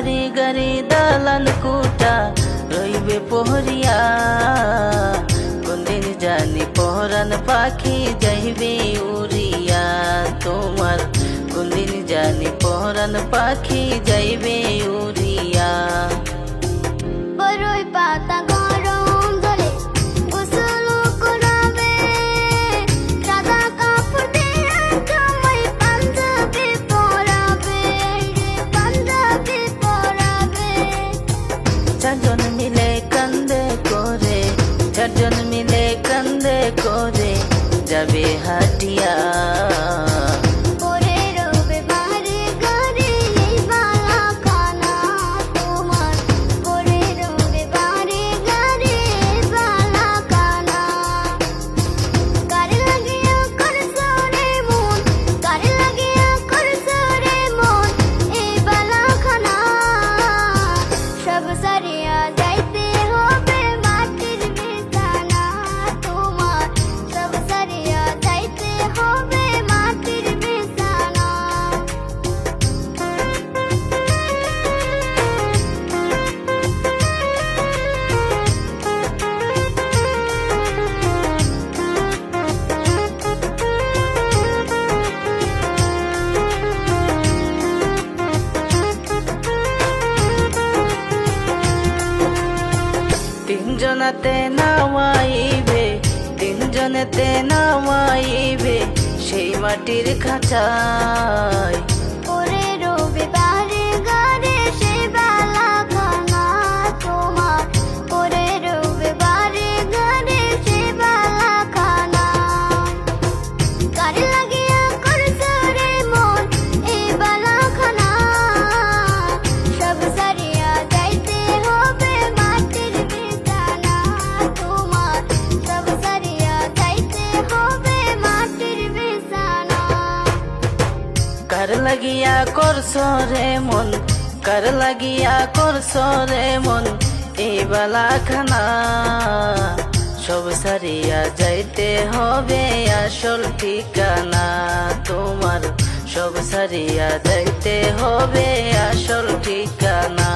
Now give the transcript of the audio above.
বাড়ি গাড়ি দালান কোঠা রইবে পহরিয়া, কোনদিন জানি পহরান পাখি যাইবে উড়িয়া। তোমার কোনদিন জানি পহরান পাখি যাইবে উড়িয়া। বড়ই পাতা গরম জলে গোসল করাবে, সাদা কাপড় দিয়ে জামাই পাঞ্জাবি পরাবে, পাঞ্জাবি পরাবে। চারজন মিলে কান্দে করে, চারজন মিলে কান্দে করে যাবে হাটিয়া। তিনজনাতে নামাইবে, তিনজনেতে নামাইবে সেই মাটির খাঁচায়। ওরে রবিবারে গারে সেই বেলা খানা তোমার, ওরে রবিবারে গারে সেই বেলা খানা। কারে লাগিয়া করছো রে মন এই বেলা খানা, সব সারিয়া যাইতে হবে মাটির বিছানা তোমার, সব সারিয়া যাইতে হবে মাটির বিছানা। কার লাগিয়া করছো রে মন, কার লাগিয়া করছো রে মন এই বালা খানা, সব সারিয়া যাইতে হবে আসল ঠিকানা। তোমার সব সারিয়া যাইতে হবে আসল ঠিকানা।